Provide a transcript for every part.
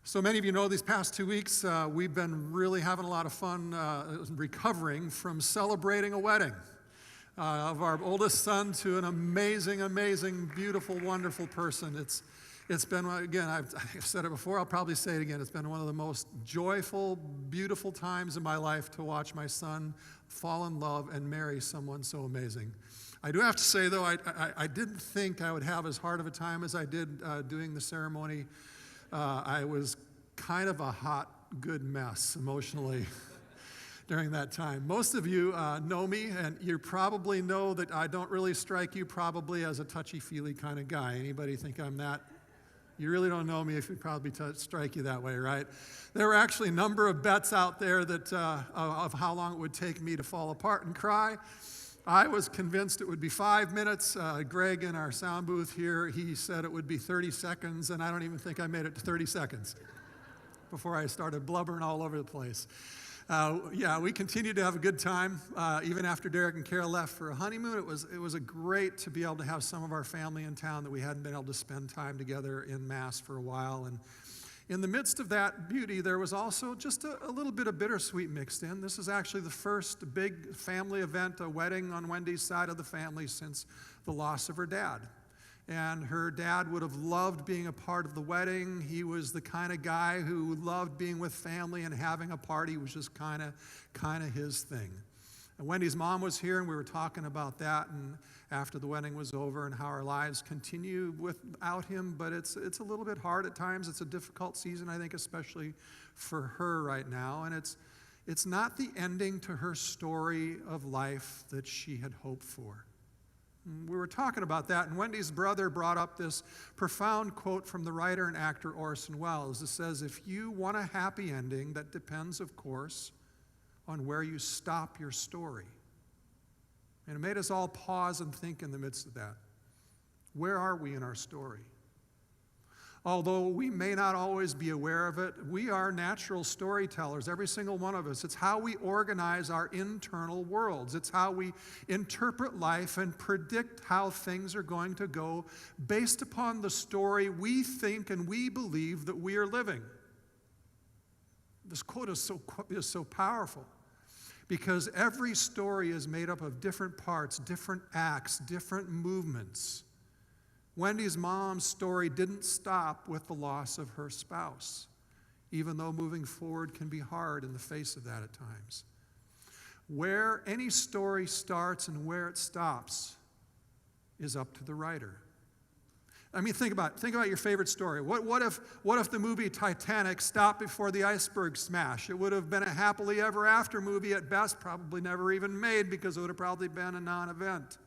So many of you know these past 2 weeks, we've been really having a lot of fun recovering from celebrating a wedding of our oldest son to an amazing, amazing, beautiful, wonderful person. It's been, again, I've said it before, I'll probably say it again, it's been one of the most joyful, beautiful times in my life to watch my son fall in love and marry someone so amazing. I do have to say, though, I didn't think I would have as hard of a time as I did doing the ceremony. I was kind of a hot, good mess emotionally during that time. Most of you know me, and you probably know that I don't really strike you probably as a touchy-feely kind of guy. Anybody think I'm that? You really don't know me if we probably strike you that way, right? There were actually a number of bets out there that of how long it would take me to fall apart and cry. I was convinced it would be 5 minutes. Greg in our sound booth here, he said it would be 30 seconds, and I don't even think I made it to 30 seconds before I started blubbering all over the place. We continued to have a good time. Even after Derek and Carol left for a honeymoon, it was great to be able to have some of our family in town that we hadn't been able to spend time together in mass for a while. And in the midst of that beauty, there was also just a little bit of bittersweet mixed in. This is actually the first big family event, a wedding on Wendy's side of the family since the loss of her dad. And her dad would have loved being a part of the wedding. He was the kind of guy who loved being with family, and having a party was just kind of his thing. And Wendy's mom was here, and we were talking about that, and after the wedding was over, and how our lives continue without him. But it's a little bit hard at times. It's a difficult season, I think, especially for her right now. And it's not the ending to her story of life that she had hoped for. We were talking about that, and Wendy's brother brought up this profound quote from the writer and actor Orson Welles. It says, "If you want a happy ending, that depends, of course, on where you stop your story." And it made us all pause and think in the midst of that. Where are we in our story? Although we may not always be aware of it, we are natural storytellers, every single one of us. It's how we organize our internal worlds. It's how we interpret life and predict how things are going to go based upon the story we think and we believe that we are living. This quote is so powerful because every story is made up of different parts, different acts, different movements. Wendy's mom's story didn't stop with the loss of her spouse, even though moving forward can be hard in the face of that at times. Where any story starts and where it stops is up to the writer. I mean, think about your favorite story. What if the movie Titanic stopped before the iceberg smash? It would have been a happily ever after movie at best, probably never even made, because it would have probably been a non-event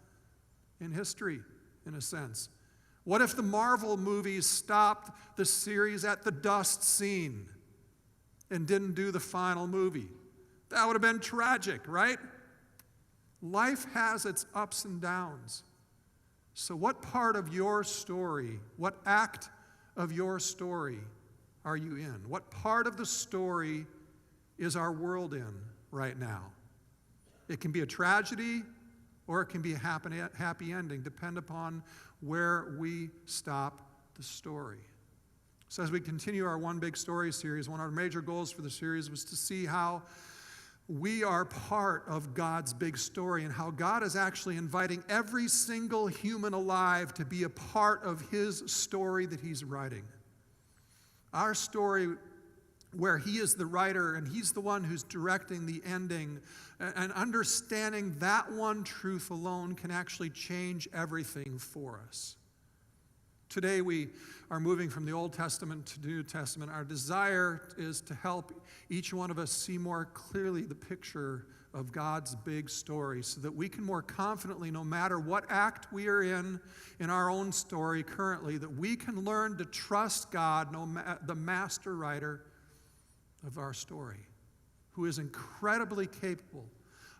in history, in a sense. What if the Marvel movies stopped the series at the dust scene and didn't do the final movie? That would have been tragic, right? Life has its ups and downs. So what part of your story, what act of your story are you in? What part of the story is our world in right now? It can be a tragedy or it can be a happy ending, depend upon where we stop the story. So as we continue our One Big Story series, one of our major goals for the series was to see how we are part of God's big story and how God is actually inviting every single human alive to be a part of his story that he's writing. Our story where he is the writer and he's the one who's directing the ending, and understanding that one truth alone can actually change everything for us. Today we are moving from the Old Testament to the New Testament. Our desire is to help each one of us see more clearly the picture of God's big story so that we can more confidently, no matter what act we are in our own story currently, that we can learn to trust God, the master writer of our story, who is incredibly capable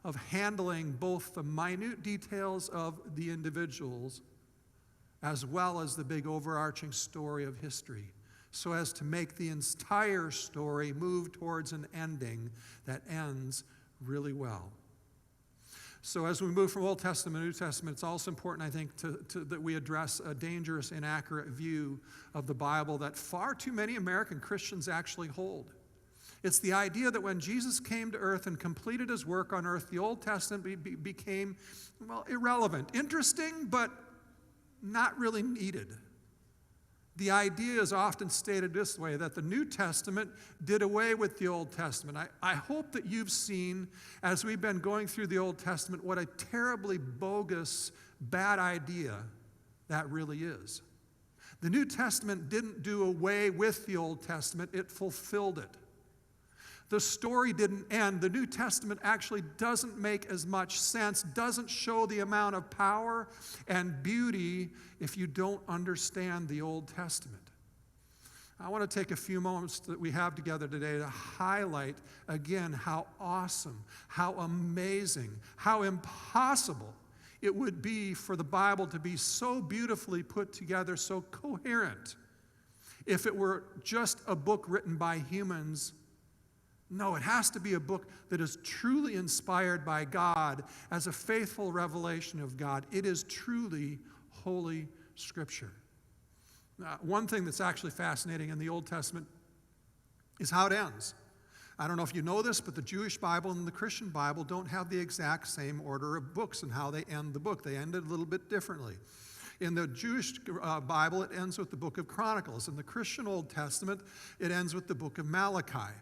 of handling both the minute details of the individuals as well as the big overarching story of history, so as to make the entire story move towards an ending that ends really well. So as we move from Old Testament to New Testament, it's also important, I think, that we address a dangerous, inaccurate view of the Bible that far too many American Christians actually hold. It's the idea that when Jesus came to earth and completed his work on earth, the Old Testament became, well, irrelevant. Interesting, but not really needed. The idea is often stated this way, that the New Testament did away with the Old Testament. I hope that you've seen, as we've been going through the Old Testament, what a terribly bogus, bad idea that really is. The New Testament didn't do away with the Old Testament, it fulfilled it. The story didn't end. The New Testament actually doesn't make as much sense, doesn't show the amount of power and beauty if you don't understand the Old Testament. I want to take a few moments that we have together today to highlight again how awesome, how amazing, how impossible it would be for the Bible to be so beautifully put together, so coherent, if it were just a book written by humans. No, it has to be a book that is truly inspired by God as a faithful revelation of God. It is truly Holy Scripture. One thing that's actually fascinating in the Old Testament is how it ends. I don't know if you know this, but the Jewish Bible and the Christian Bible don't have the exact same order of books and how they end the book. They end it a little bit differently. In the Jewish Bible, it ends with the book of Chronicles. In the Christian Old Testament, it ends with the book of Malachi.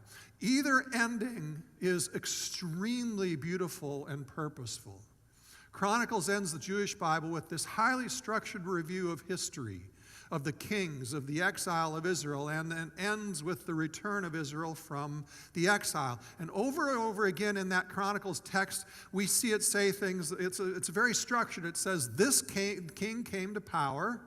Either ending is extremely beautiful and purposeful. Chronicles ends the Jewish Bible with this highly structured review of history, of the kings, of the exile of Israel, and then ends with the return of Israel from the exile. And over again in that Chronicles text, we see it say things, it's very structured. It says, this king came to power,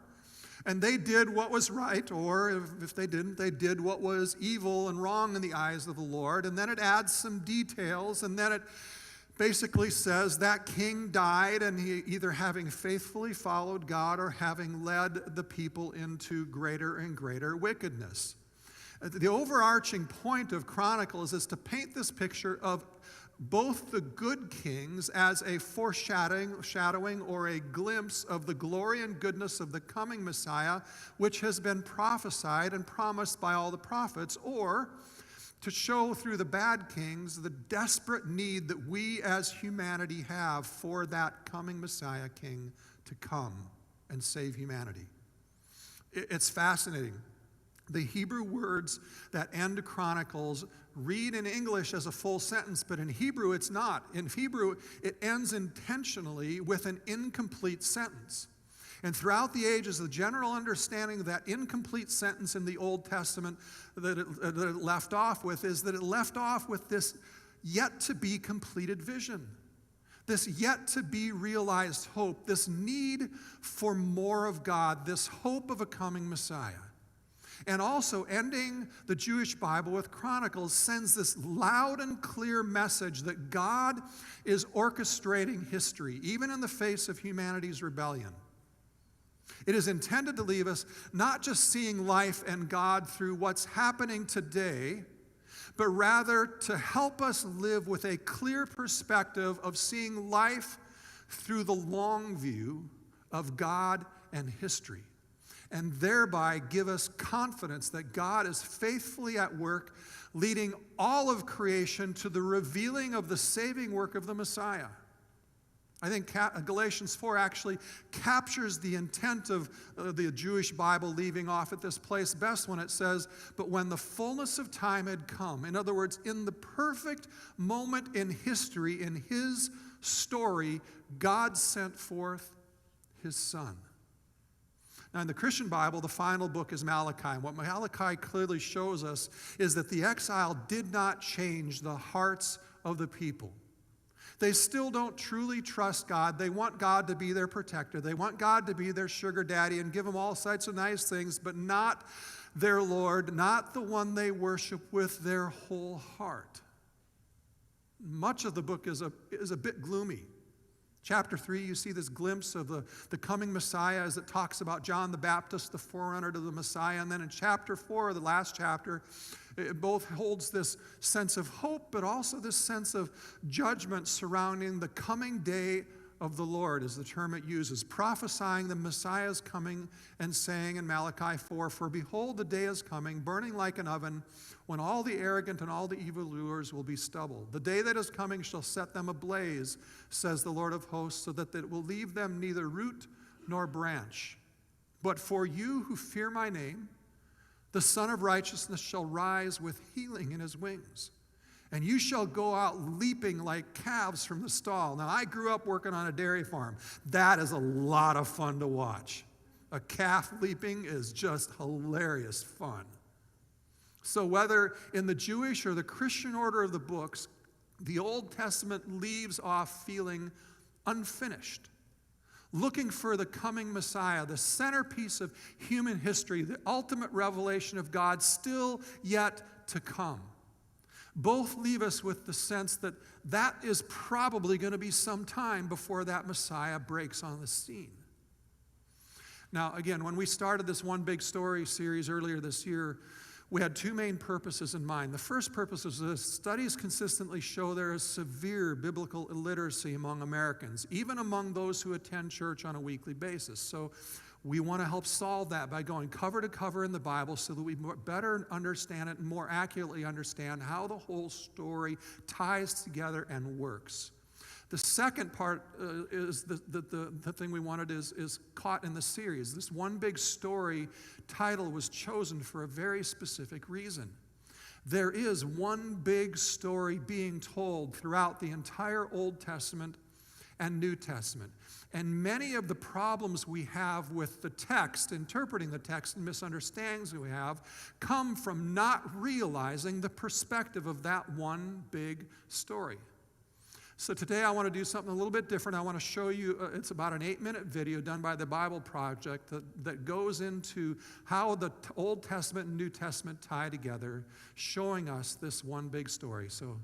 and they did what was right, or if they didn't, they did what was evil and wrong in the eyes of the Lord. And then it adds some details, and then it basically says that king died, and he either having faithfully followed God or having led the people into greater and greater wickedness. The overarching point of Chronicles is to paint this picture of both the good kings as a foreshadowing or a glimpse of the glory and goodness of the coming Messiah, which has been prophesied and promised by all the prophets, or to show through the bad kings the desperate need that we as humanity have for that coming Messiah king to come and save humanity. It's fascinating. The Hebrew words that end Chronicles read in English as a full sentence, but in Hebrew it's not. In Hebrew, it ends intentionally with an incomplete sentence. And throughout the ages, the general understanding of that incomplete sentence in the Old Testament that it left off with is that it left off with this yet-to-be completed vision, this yet-to-be realized hope, this need for more of God, this hope of a coming Messiah. And also, ending the Jewish Bible with Chronicles sends this loud and clear message that God is orchestrating history, even in the face of humanity's rebellion. It is intended to leave us not just seeing life and God through what's happening today, but rather to help us live with a clear perspective of seeing life through the long view of God and history, and thereby give us confidence that God is faithfully at work, leading all of creation to the revealing of the saving work of the Messiah. I think Galatians 4 actually captures the intent of the Jewish Bible leaving off at this place best when it says, but when the fullness of time had come, in other words, in the perfect moment in history, in his story, God sent forth his Son. Now, in the Christian Bible, the final book is Malachi. And what Malachi clearly shows us is that the exile did not change the hearts of the people. They still don't truly trust God. They want God to be their protector. They want God to be their sugar daddy and give them all sorts of nice things, but not their Lord, not the one they worship with their whole heart. Much of the book is a bit gloomy. Chapter 3, you see this glimpse of the coming Messiah as it talks about John the Baptist, the forerunner to the Messiah. And then in chapter 4, the last chapter, It both holds this sense of hope, but also this sense of judgment surrounding the coming day of the Lord, is the term it uses, prophesying the Messiah's coming and saying in Malachi 4, "For behold, the day is coming, burning like an oven, when all the arrogant and all the evildoers will be stubble. The day that is coming shall set them ablaze, says the Lord of hosts, so that it will leave them neither root nor branch. But for you who fear my name, the Son of Righteousness shall rise with healing in his wings. And you shall go out leaping like calves from the stall." Now, I grew up working on a dairy farm. That is a lot of fun to watch. A calf leaping is just hilarious fun. So whether in the Jewish or the Christian order of the books, the Old Testament leaves off feeling unfinished, looking for the coming Messiah, the centerpiece of human history, the ultimate revelation of God still yet to come. Both leave us with the sense that that is probably going to be some time before that Messiah breaks on the scene. Now, again, when we started this One Big Story series earlier this year, we had two main purposes in mind. The first purpose was this: studies consistently show there is severe biblical illiteracy among Americans, even among those who attend church on a weekly basis. So we want to help solve that by going cover to cover in the Bible so that we better understand it and more accurately understand how the whole story ties together and works. The second part is the thing we wanted is caught in the series. This One Big Story title was chosen for a very specific reason. There is one big story being told throughout the entire Old Testament and New Testament. And many of the problems we have with the text, interpreting the text, and misunderstandings we have, come from not realizing the perspective of that one big story. So today I want to do something a little bit different. I want to show you, it's about an 8-minute video done by the Bible Project that goes into how the Old Testament and New Testament tie together, showing us this one big story. So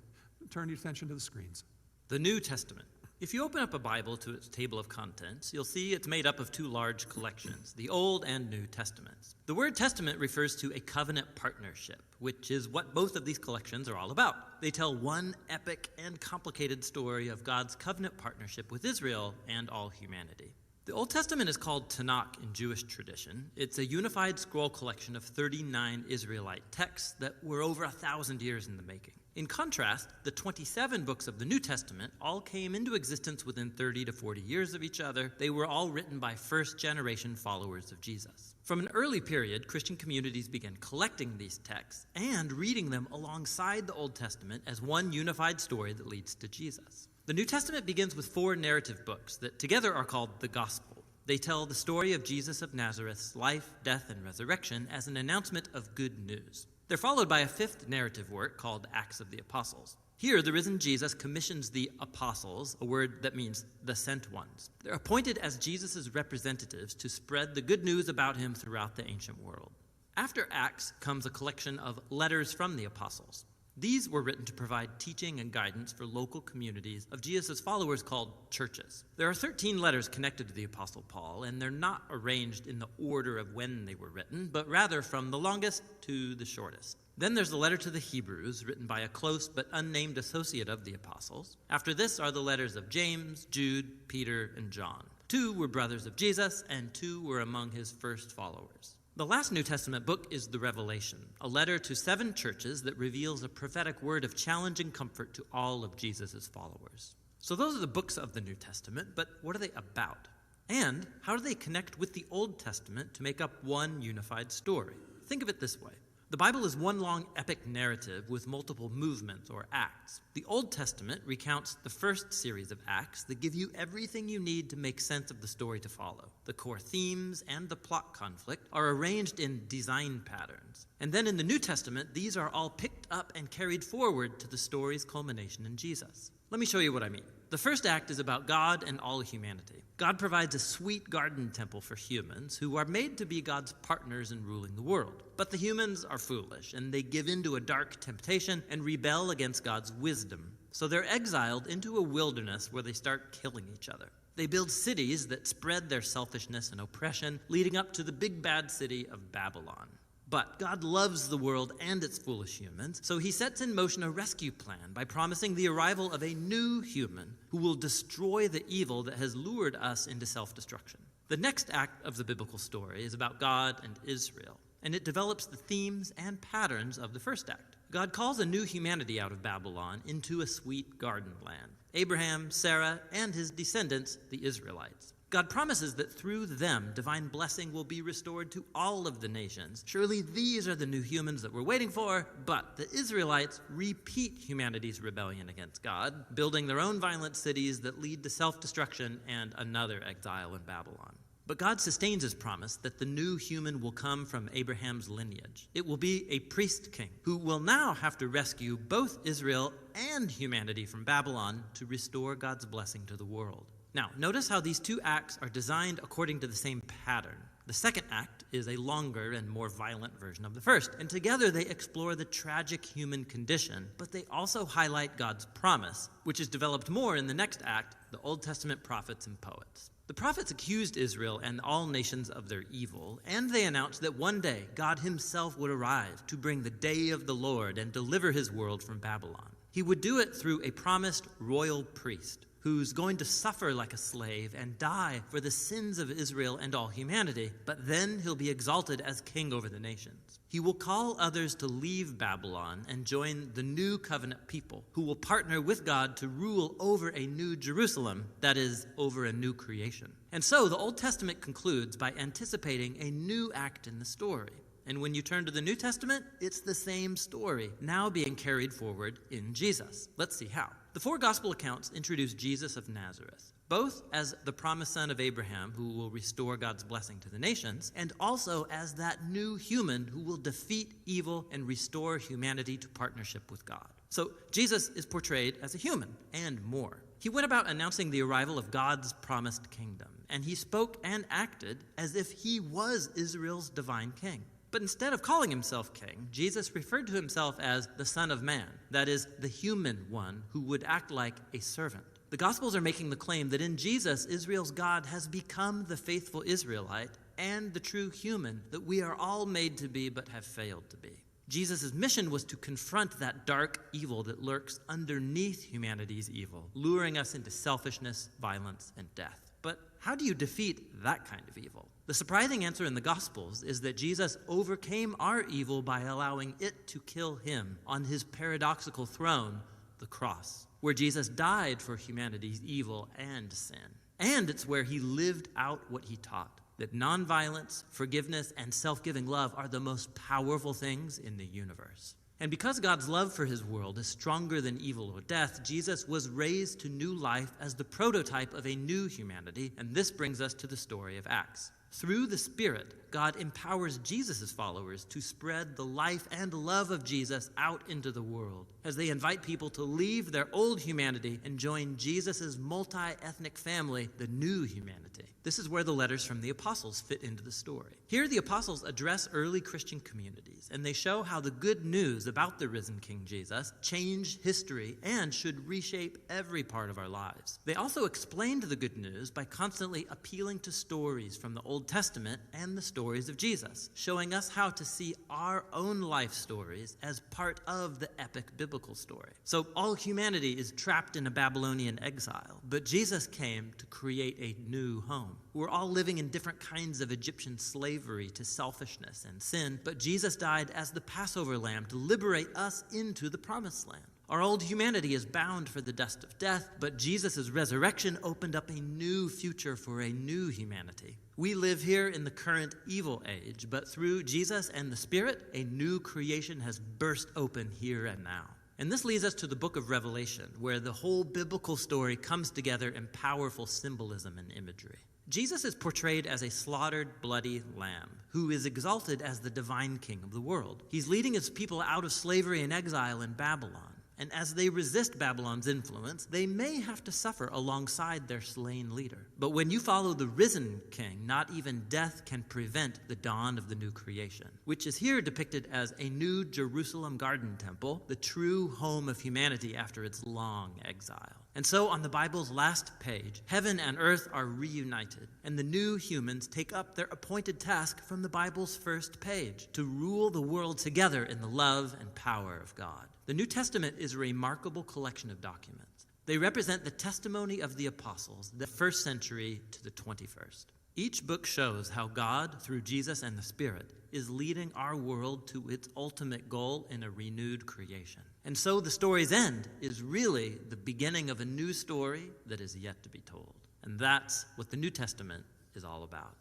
turn your attention to the screens. The New Testament. If you open up a Bible to its table of contents, you'll see it's made up of two large collections, the Old and New Testaments. The word testament refers to a covenant partnership, which is what both of these collections are all about. They tell one epic and complicated story of God's covenant partnership with Israel and all humanity. The Old Testament is called Tanakh in Jewish tradition. It's a unified scroll collection of 39 Israelite texts that were over 1,000 years in the making. In contrast, the 27 books of the New Testament all came into existence within 30 to 40 years of each other. They were all written by first-generation followers of Jesus. From an early period, Christian communities began collecting these texts and reading them alongside the Old Testament as one unified story that leads to Jesus. The New Testament begins with 4 narrative books that together are called the Gospel. They tell the story of Jesus of Nazareth's life, death, and resurrection as an announcement of good news. They're followed by a 5th narrative work called Acts of the Apostles. Here, the risen Jesus commissions the apostles, a word that means the sent ones. They're appointed as Jesus' representatives to spread the good news about him throughout the ancient world. After Acts comes a collection of letters from the apostles. These were written to provide teaching and guidance for local communities of Jesus' followers called churches. There are 13 letters connected to the Apostle Paul, and they're not arranged in the order of when they were written, but rather from the longest to the shortest. Then there's the letter to the Hebrews, written by a close but unnamed associate of the apostles. After this are the letters of James, Jude, Peter, and John. 2 were brothers of Jesus, and 2 were among his first followers. The last New Testament book is the Revelation, a letter to 7 churches that reveals a prophetic word of challenge and comfort to all of Jesus' followers. So those are the books of the New Testament, but what are they about? And how do they connect with the Old Testament to make up one unified story? Think of it this way. The Bible is one long epic narrative with multiple movements or acts. The Old Testament recounts the first series of acts that give you everything you need to make sense of the story to follow. The core themes and the plot conflict are arranged in design patterns. And then in the New Testament, these are all picked up and carried forward to the story's culmination in Jesus. Let me show you what I mean. The first act is about God and all humanity. God provides a sweet garden temple for humans who are made to be God's partners in ruling the world. But the humans are foolish, and they give in to a dark temptation and rebel against God's wisdom. So they're exiled into a wilderness where they start killing each other. They build cities that spread their selfishness and oppression, leading up to the big bad city of Babylon. But God loves the world and its foolish humans, so he sets in motion a rescue plan by promising the arrival of a new human who will destroy the evil that has lured us into self-destruction. The next act of the biblical story is about God and Israel, and it develops the themes and patterns of the first act. God calls a new humanity out of Babylon into a sweet garden land. Abraham, Sarah, and his descendants, the Israelites. God promises that through them, divine blessing will be restored to all of the nations. Surely these are the new humans that we're waiting for, but the Israelites repeat humanity's rebellion against God, building their own violent cities that lead to self-destruction and another exile in Babylon. But God sustains his promise that the new human will come from Abraham's lineage. It will be a priest king who will now have to rescue both Israel and humanity from Babylon to restore God's blessing to the world. Now, notice how these two acts are designed according to the same pattern. The second act is a longer and more violent version of the first, and together they explore the tragic human condition, but they also highlight God's promise, which is developed more in the next act, the Old Testament prophets and poets. The prophets accused Israel and all nations of their evil, and they announced that one day God himself would arrive to bring the day of the Lord and deliver his world from Babylon. He would do it through a promised royal priest who's going to suffer like a slave and die for the sins of Israel and all humanity, but then he'll be exalted as king over the nations. He will call others to leave Babylon and join the new covenant people who will partner with God to rule over a new Jerusalem, that is, over a new creation. And so the Old Testament concludes by anticipating a new act in the story. And when you turn to the New Testament, it's the same story, now being carried forward in Jesus. Let's see how. The four gospel accounts introduce Jesus of Nazareth, both as the promised son of Abraham who will restore God's blessing to the nations, and also as that new human who will defeat evil and restore humanity to partnership with God. So Jesus is portrayed as a human and more. He went about announcing the arrival of God's promised kingdom, and he spoke and acted as if he was Israel's divine king. But instead of calling himself king, Jesus referred to himself as the Son of Man, that is, the human one who would act like a servant. The Gospels are making the claim that in Jesus, Israel's God has become the faithful Israelite and the true human that we are all made to be but have failed to be. Jesus' mission was to confront that dark evil that lurks underneath humanity's evil, luring us into selfishness, violence, and death. But how do you defeat that kind of evil? The surprising answer in the Gospels is that Jesus overcame our evil by allowing it to kill him on his paradoxical throne, the cross, where Jesus died for humanity's evil and sin. And it's where he lived out what he taught, that nonviolence, forgiveness, and self-giving love are the most powerful things in the universe. And because God's love for his world is stronger than evil or death, Jesus was raised to new life as the prototype of a new humanity, and this brings us to the story of Acts. Through the Spirit, God empowers Jesus' followers to spread the life and love of Jesus out into the world as they invite people to leave their old humanity and join Jesus' multi-ethnic family, the new humanity. This is where the letters from the apostles fit into the story. Here, the apostles address early Christian communities, and they show how the good news about the risen King Jesus changed history and should reshape every part of our lives. They also explained the good news by constantly appealing to stories from the Old Testament and the stories of Jesus, showing us how to see our own life stories as part of the epic biblical story. So all humanity is trapped in a Babylonian exile, but Jesus came to create a new home. We're all living in different kinds of Egyptian slavery to selfishness and sin, but Jesus died as the Passover lamb to liberate us into the promised land. Our old humanity is bound for the dust of death, but Jesus' resurrection opened up a new future for a new humanity. We live here in the current evil age, but through Jesus and the Spirit, a new creation has burst open here and now. And this leads us to the book of Revelation, where the whole biblical story comes together in powerful symbolism and imagery. Jesus is portrayed as a slaughtered, bloody lamb who is exalted as the divine king of the world. He's leading his people out of slavery and exile in Babylon. And as they resist Babylon's influence, they may have to suffer alongside their slain leader. But when you follow the risen king, not even death can prevent the dawn of the new creation, which is here depicted as a new Jerusalem garden temple, the true home of humanity after its long exile. And so on the Bible's last page, heaven and earth are reunited, and the new humans take up their appointed task from the Bible's first page, to rule the world together in the love and power of God. The New Testament is a remarkable collection of documents. They represent the testimony of the apostles, the first century to the 21st. Each book shows how God, through Jesus and the Spirit, is leading our world to its ultimate goal in a renewed creation. And so the story's end is really the beginning of a new story that is yet to be told. And that's what the New Testament is all about.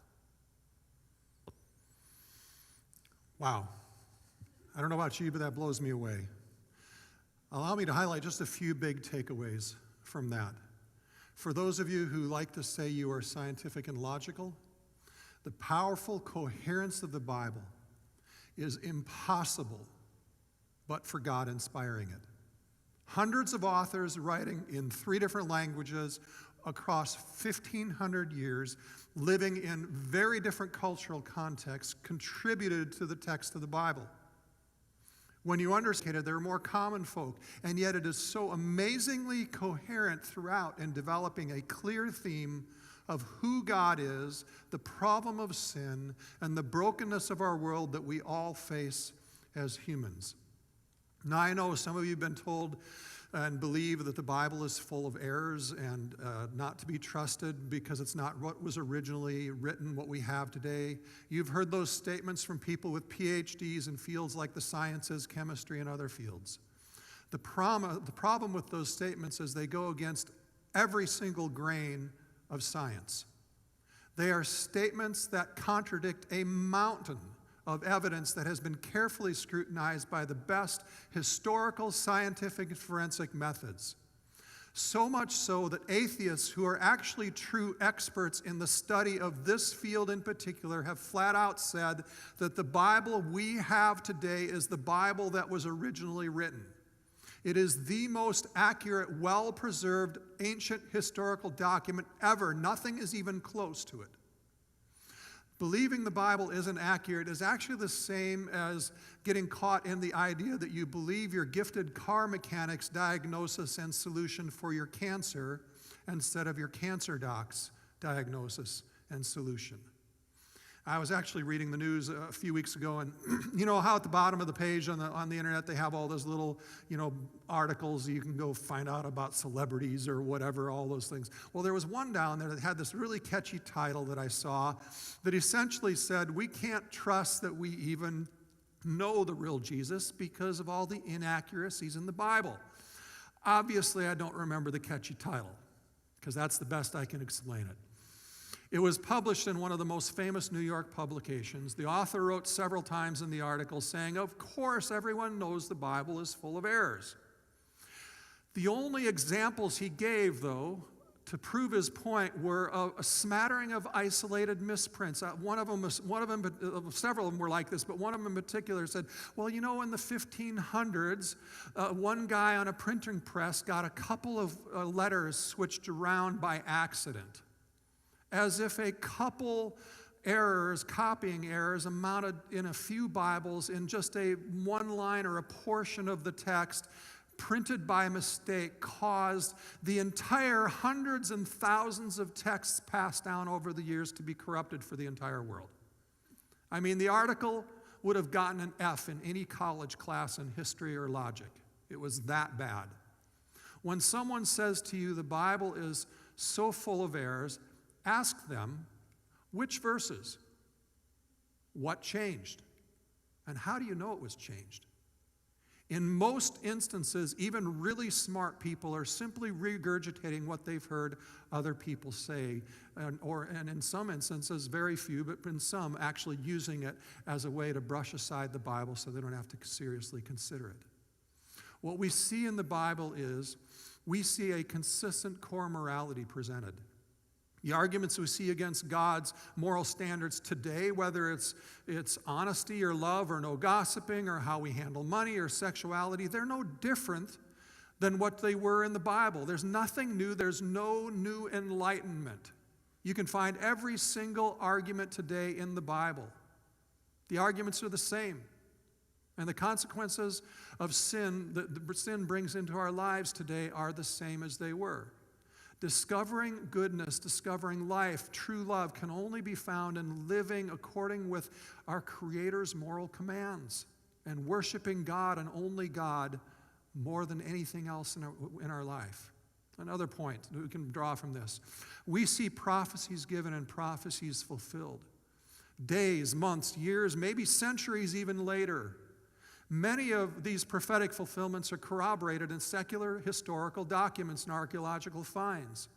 Wow. I don't know about you, but that blows me away. Allow me to highlight just a few big takeaways from that. For those of you who like to say you are scientific and logical, the powerful coherence of the Bible is impossible but for God inspiring it. Hundreds of authors writing in 3 different languages across 1,500 years, living in very different cultural contexts, contributed to the text of the Bible. When you understand it, there are more common folk, and yet it is so amazingly coherent throughout in developing a clear theme of who God is, the problem of sin, and the brokenness of our world that we all face as humans. Now, I know some of you have been told and believe that the Bible is full of errors and not to be trusted because it's not what was originally written, what we have today. You've heard those statements from people with PhDs in fields like the sciences, chemistry, and other fields. The problem with those statements is they go against every single grain of science. They are statements that contradict a mountain of evidence that has been carefully scrutinized by the best historical, scientific, and forensic methods. So much so that atheists who are actually true experts in the study of this field in particular have flat out said that the Bible we have today is the Bible that was originally written. It is the most accurate, well-preserved, ancient historical document ever. Nothing is even close to it. Believing the Bible isn't accurate is actually the same as getting caught in the idea that you believe your gifted car mechanic's diagnosis and solution for your cancer instead of your cancer doc's diagnosis and solution. I was actually reading the news a few weeks ago, and you know how at the bottom of the page on the internet they have all those little, articles you can go find out about celebrities or whatever, all those things. Well, there was one down there that had this really catchy title that I saw that essentially said, we can't trust that we even know the real Jesus because of all the inaccuracies in the Bible. Obviously, I don't remember the catchy title because that's the best I can explain it. It was published in one of the most famous New York publications. The author wrote several times in the article saying, of course, everyone knows the Bible is full of errors. The only examples he gave, though, to prove his point were a smattering of isolated misprints. Several of them were like this, but one of them in particular said, well, in the 1500s, one guy on a printing press got a couple of letters switched around by accident. As if a couple errors, copying errors, amounted in a few Bibles in just a one line or a portion of the text printed by mistake caused the entire hundreds and thousands of texts passed down over the years to be corrupted for the entire world. I mean, the article would have gotten an F in any college class in history or logic. It was that bad. When someone says to you the Bible is so full of errors, ask them, which verses? What changed? And how do you know it was changed? In most instances, even really smart people are simply regurgitating what they've heard other people say, and in some instances, very few, but in some, actually using it as a way to brush aside the Bible so they don't have to seriously consider it. What we see in the Bible is we see a consistent core morality presented. The arguments we see against God's moral standards today, whether it's honesty or love or no gossiping or how we handle money or sexuality, they're no different than what they were in the Bible. There's nothing new. There's no new enlightenment. You can find every single argument today in the Bible. The arguments are the same. And the consequences of sin that sin brings into our lives today are the same as they were. Discovering goodness, discovering life, true love can only be found in living according with our Creator's moral commands and worshiping God and only God more than anything else in our life. Another point that we can draw from this. We see prophecies given and prophecies fulfilled. Days, months, years, maybe centuries even later. Many of these prophetic fulfillments are corroborated in secular historical documents and archaeological finds.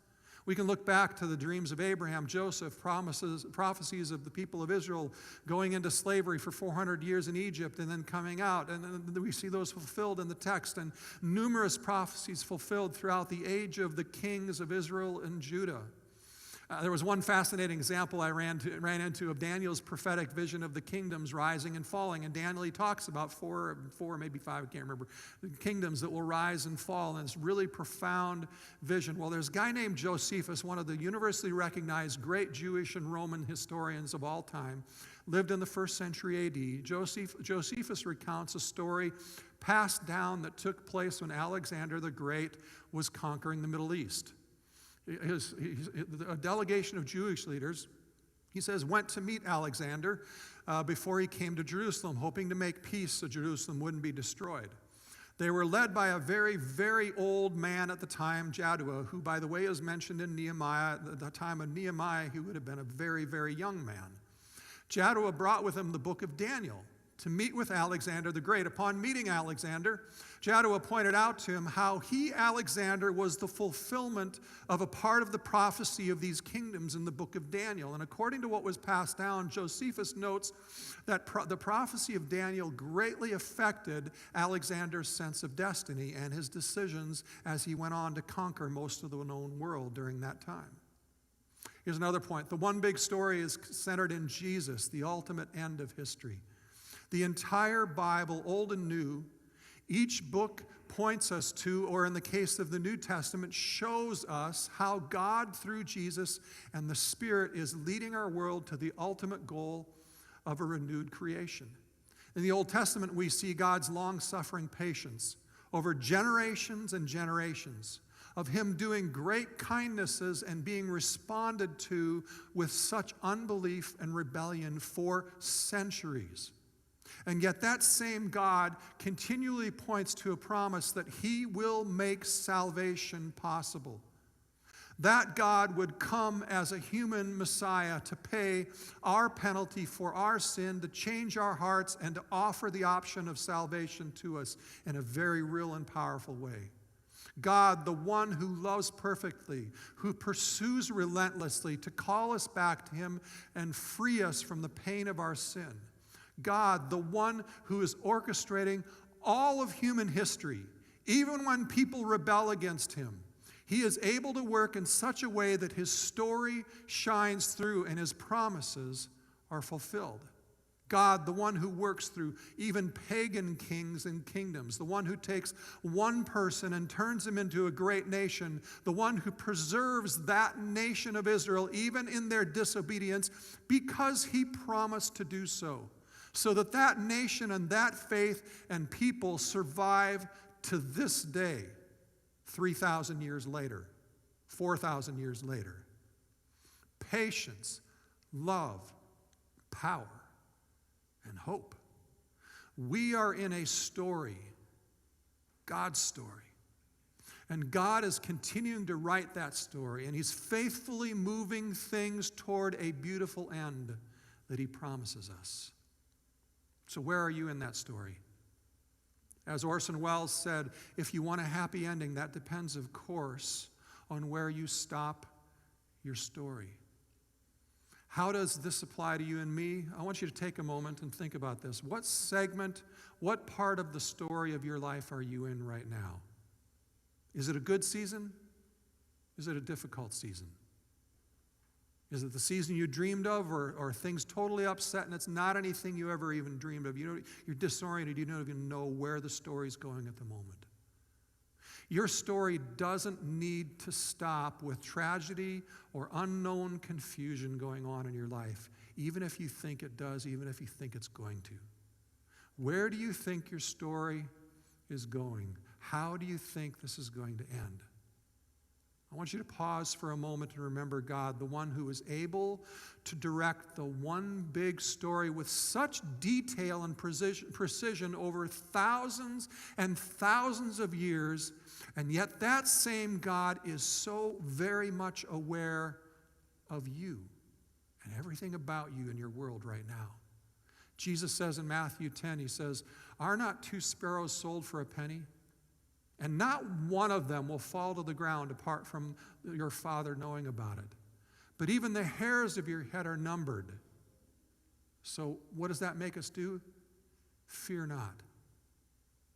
We can look back to the dreams of Abraham, Joseph, prophecies of the people of Israel going into slavery for 400 years in Egypt and then coming out. And then we see those fulfilled in the text, and numerous prophecies fulfilled throughout the age of the kings of Israel and Judah. There was one fascinating example I ran into of Daniel's prophetic vision of the kingdoms rising and falling. And Daniel, he talks about four, maybe five, I can't remember, kingdoms that will rise and fall. And it's really profound vision. Well, there's a guy named Josephus, one of the universally recognized great Jewish and Roman historians of all time, lived in the 1st century A.D. Josephus recounts a story passed down that took place when Alexander the Great was conquering the Middle East. A delegation of Jewish leaders, he says, went to meet Alexander before he came to Jerusalem, hoping to make peace so Jerusalem wouldn't be destroyed. They were led by a very, very old man at the time, Jaddua, who, by the way, is mentioned in Nehemiah. At the time of Nehemiah, he would have been a very, very young man. Jaddua brought with him the book of Daniel to meet with Alexander the Great. Upon meeting Alexander, Jaddua pointed out to him how he, Alexander, was the fulfillment of a part of the prophecy of these kingdoms in the book of Daniel. And according to what was passed down, Josephus notes that the prophecy of Daniel greatly affected Alexander's sense of destiny and his decisions as he went on to conquer most of the known world during that time. Here's another point. The one big story is centered in Jesus, the ultimate end of history. The entire Bible, Old and New, each book points us to, or in the case of the New Testament, shows us how God, through Jesus and the Spirit, is leading our world to the ultimate goal of a renewed creation. In the Old Testament, we see God's long-suffering patience over generations and generations of Him doing great kindnesses and being responded to with such unbelief and rebellion for centuries. And yet that same God continually points to a promise that He will make salvation possible. That God would come as a human Messiah to pay our penalty for our sin, to change our hearts, and to offer the option of salvation to us in a very real and powerful way. God, the one who loves perfectly, who pursues relentlessly to call us back to Him and free us from the pain of our sin. God, the one who is orchestrating all of human history, even when people rebel against Him. He is able to work in such a way that His story shines through and His promises are fulfilled. God, the one who works through even pagan kings and kingdoms, the one who takes one person and turns him into a great nation, the one who preserves that nation of Israel even in their disobedience because He promised to do so. So that that nation and that faith and people survive to this day, 3,000 years later, 4,000 years later. Patience, love, power, and hope. We are in a story, God's story. And God is continuing to write that story, and He's faithfully moving things toward a beautiful end that He promises us. So where are you in that story? As Orson Welles said, if you want a happy ending, that depends, of course, on where you stop your story. How does this apply to you and me? I want you to take a moment and think about this. What segment, what part of the story of your life are you in right now? Is it a good season? Is it a difficult season? Is it the season you dreamed of, or things totally upset and it's not anything you ever even dreamed of? You're disoriented. You don't even know where the story's going at the moment. Your story doesn't need to stop with tragedy or unknown confusion going on in your life, even if you think it does, even if you think it's going to. Where do you think your story is going? How do you think this is going to end? I want you to pause for a moment and remember God, the one who is able to direct the one big story with such detail and precision over thousands and thousands of years, and yet that same God is so very much aware of you and everything about you in your world right now. Jesus says in Matthew 10, he says, "Are not 2 sparrows sold for a penny? And not one of them will fall to the ground apart from your Father knowing about it. But even the hairs of your head are numbered." So what does that make us do? Fear not.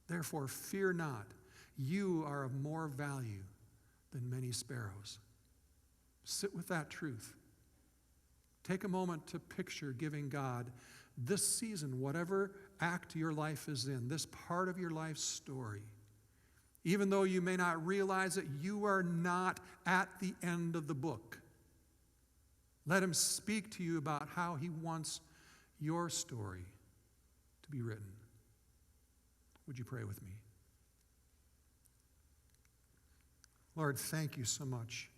Therefore, fear not. You are of more value than many sparrows. Sit with that truth. Take a moment to picture giving God this season, whatever act your life is in, this part of your life's story. Even though you may not realize it, you are not at the end of the book. Let him speak to you about how he wants your story to be written. Would you pray with me? Lord, thank you so much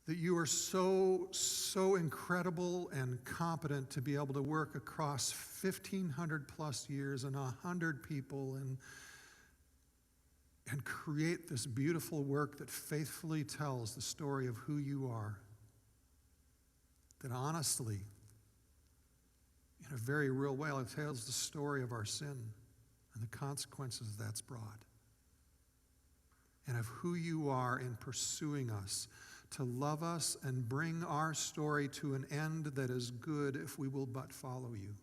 that you are so incredible and competent to be able to work across 1,500 plus years and 100 people and create this beautiful work that faithfully tells the story of who you are. That honestly, in a very real way, it tells the story of our sin and the consequences that's brought. And of who you are in pursuing us, to love us and bring our story to an end that is good if we will but follow you.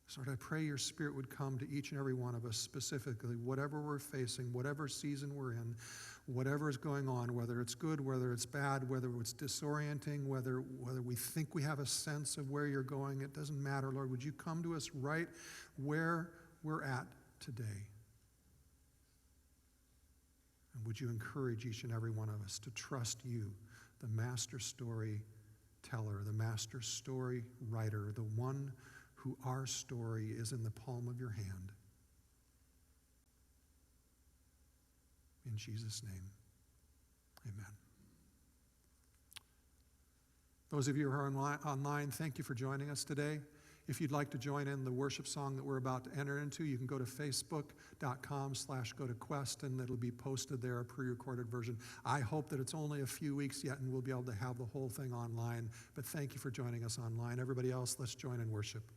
So Lord, I pray your Spirit would come to each and every one of us specifically, whatever we're facing, whatever season we're in, whatever is going on, whether it's good, whether it's bad, whether it's disorienting, whether we think we have a sense of where you're going, it doesn't matter, Lord. Would you come to us right where we're at today? And would you encourage each and every one of us to trust you, the master story teller, the master story writer, the one who our story is in the palm of your hand. In Jesus' name, amen. Those of you who are online, thank you for joining us today. If you'd like to join in the worship song that we're about to enter into, you can go to facebook.com/go-to-Quest, and it'll be posted there, a pre-recorded version. I hope that it's only a few weeks yet, and we'll be able to have the whole thing online. But thank you for joining us online. Everybody else, let's join in worship.